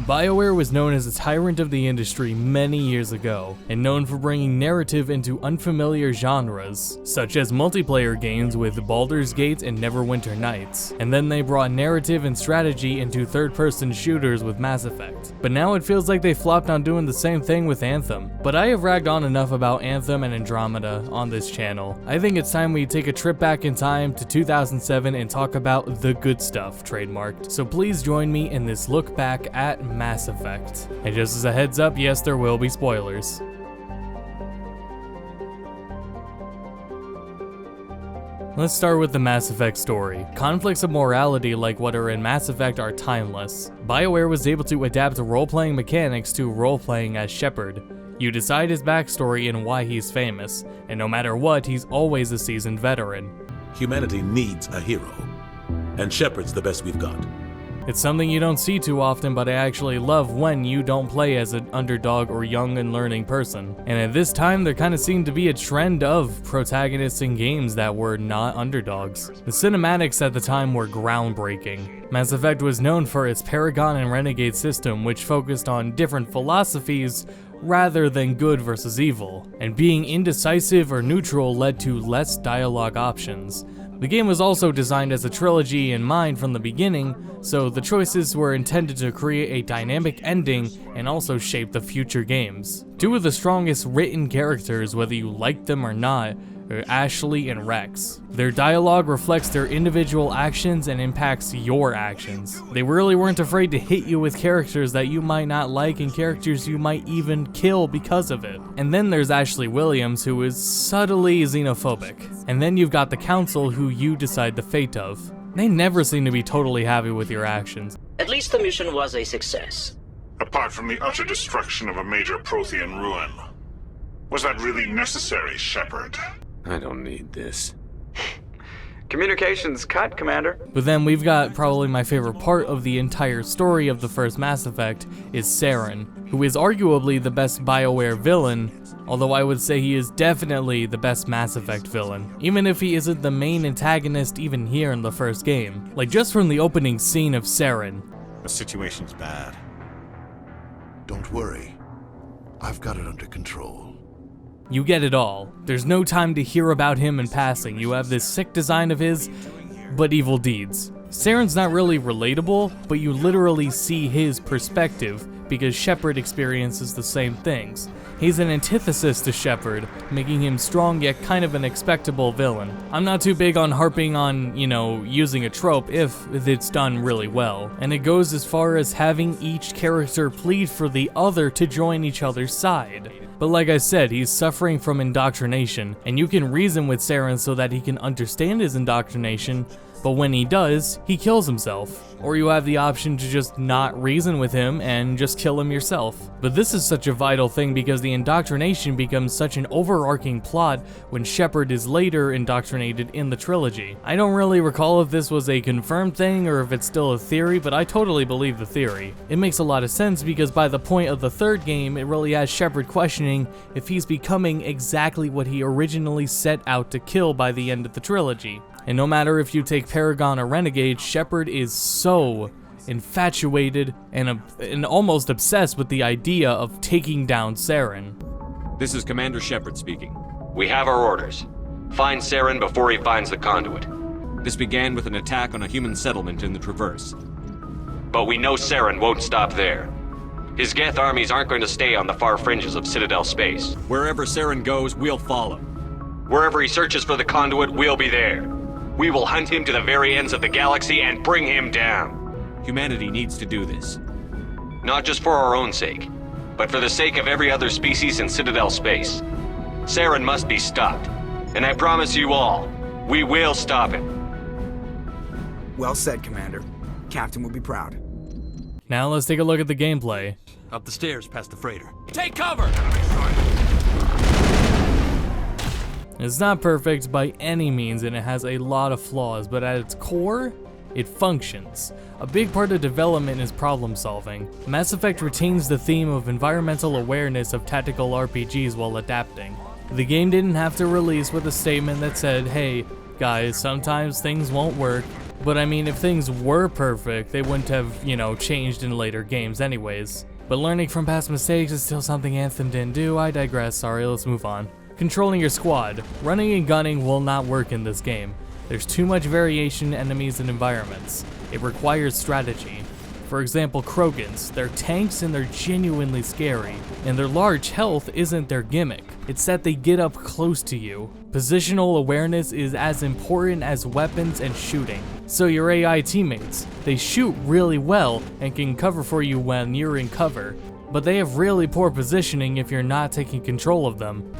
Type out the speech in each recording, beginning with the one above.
BioWare was known as a tyrant of the industry many years ago, and known for bringing narrative into unfamiliar genres, such as multiplayer games with Baldur's Gate and Neverwinter Nights, and then they brought narrative and strategy into third-person shooters with Mass Effect. But now it feels like they flopped on doing the same thing with Anthem. But I have ragged on enough about Anthem and Andromeda on this channel. I think it's time we take a trip back in time to 2007 and talk about the good stuff trademarked. So please join me in this look back at Mass Effect. And just as a heads up, yes, there will be spoilers. Let's start with the Mass Effect story. Conflicts of morality like what are in Mass Effect are timeless. BioWare was able to adapt role-playing mechanics to role-playing as Shepard. You decide his backstory and why he's famous, and no matter what, he's always a seasoned veteran. Humanity needs a hero, and Shepard's the best we've got. It's something you don't see too often, but I actually love when you don't play as an underdog or young and learning person. And at this time, there kind of seemed to be a trend of protagonists in games that were not underdogs. The cinematics at the time were groundbreaking. Mass Effect was known for its Paragon and Renegade system, which focused on different philosophies rather than good versus evil, and being indecisive or neutral led to less dialogue options. The game was also designed as a trilogy in mind from the beginning, so the choices were intended to create a dynamic ending and also shape the future games. Two of the strongest written characters, whether you like them or not, are Ashley and Rex. Their dialogue reflects their individual actions and impacts your actions. They really weren't afraid to hit you with characters that you might not like and characters you might even kill because of it. And then there's Ashley Williams, who is subtly xenophobic. And then you've got the Council, who you decide the fate of. They never seem to be totally happy with your actions. At least the mission was a success. Apart from the utter destruction of a major Prothean ruin. Was that really necessary, Shepard? I don't need this. Communications cut, Commander. But then we've got probably my favorite part of the entire story of the first Mass Effect is Saren, who is arguably the best BioWare villain, although I would say he is definitely the best Mass Effect villain, even if he isn't the main antagonist even here in the first game. Like just from the opening scene of Saren. The situation's bad. Don't worry. I've got it under control. You get it all. There's no time to hear about him in passing. You have this sick design of his, but evil deeds. Saren's not really relatable, but you literally see his perspective because Shepard experiences the same things. He's an antithesis to Shepard, making him strong yet kind of an expectable villain. I'm not too big on harping on, using a trope if it's done really well. And it goes as far as having each character plead for the other to join each other's side. But like I said, he's suffering from indoctrination, and you can reason with Saren so that he can understand his indoctrination, but when he does, he kills himself. Or you have the option to just not reason with him and just kill him yourself. But this is such a vital thing because the indoctrination becomes such an overarching plot when Shepard is later indoctrinated in the trilogy. I don't really recall if this was a confirmed thing or if it's still a theory, but I totally believe the theory. It makes a lot of sense because by the point of the third game, it really has Shepard questioning if he's becoming exactly what he originally set out to kill by the end of the trilogy. And no matter if you take Paragon or Renegade, Shepard is so infatuated and almost obsessed with the idea of taking down Saren. This is Commander Shepard speaking. We have our orders. Find Saren before he finds the conduit. This began with an attack on a human settlement in the Traverse. But we know Saren won't stop there. His Geth armies aren't going to stay on the far fringes of Citadel space. Wherever Saren goes, we'll follow. Wherever he searches for the conduit, we'll be there. We will hunt him to the very ends of the galaxy and bring him down. Humanity needs to do this. Not just for our own sake, but for the sake of every other species in Citadel space. Saren must be stopped. And I promise you all, we will stop him. Well said, Commander. Captain will be proud. Now let's take a look at the gameplay. Up the stairs past the freighter. Take cover! It's not perfect by any means and it has a lot of flaws, but at its core, it functions. A big part of development is problem solving. Mass Effect retains the theme of environmental awareness of tactical RPGs while adapting. The game didn't have to release with a statement that said, hey, guys, sometimes things won't work, But I mean, if things were perfect, they wouldn't have, changed in later games anyways. But learning from past mistakes is still something Anthem didn't do. I digress, sorry, let's move on. Controlling your squad. Running and gunning will not work in this game. There's too much variation in enemies and environments. It requires strategy. For example, Krogans. They're tanks and they're genuinely scary. And their large health isn't their gimmick. It's that they get up close to you. Positional awareness is as important as weapons and shooting. So your AI teammates, they shoot really well and can cover for you when you're in cover. But they have really poor positioning if you're not taking control of them.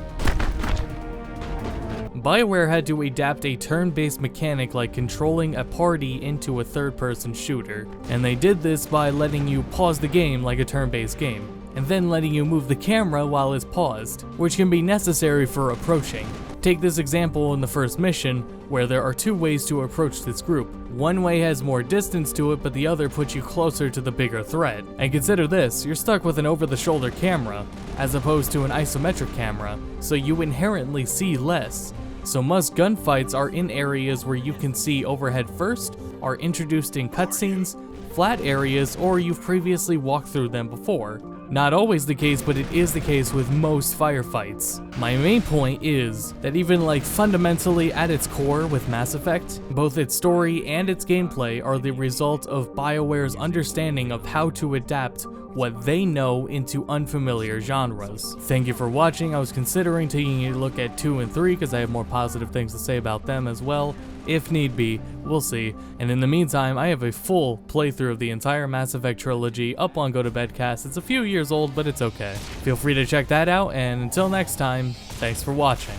BioWare had to adapt a turn-based mechanic like controlling a party into a third-person shooter, and they did this by letting you pause the game like a turn-based game, and then letting you move the camera while it's paused, which can be necessary for approaching. Take this example in the first mission, where there are two ways to approach this group. One way has more distance to it, but the other puts you closer to the bigger threat. And consider this, you're stuck with an over-the-shoulder camera, as opposed to an isometric camera, so you inherently see less. So most gunfights are in areas where you can see overhead first, are introduced in cutscenes, flat areas, or you've previously walked through them before. Not always the case, but it is the case with most firefights. My main point is that even fundamentally at its core with Mass Effect, both its story and its gameplay are the result of BioWare's understanding of how to adapt what they know into unfamiliar genres. Thank you for watching. I was considering taking a look at 2 and 3 because I have more positive things to say about them as well. If need be, we'll see. And in the meantime, I have a full playthrough of the entire Mass Effect trilogy up on Go To Bedcast. It's a few years old, but it's okay. Feel free to check that out, and until next time, thanks for watching.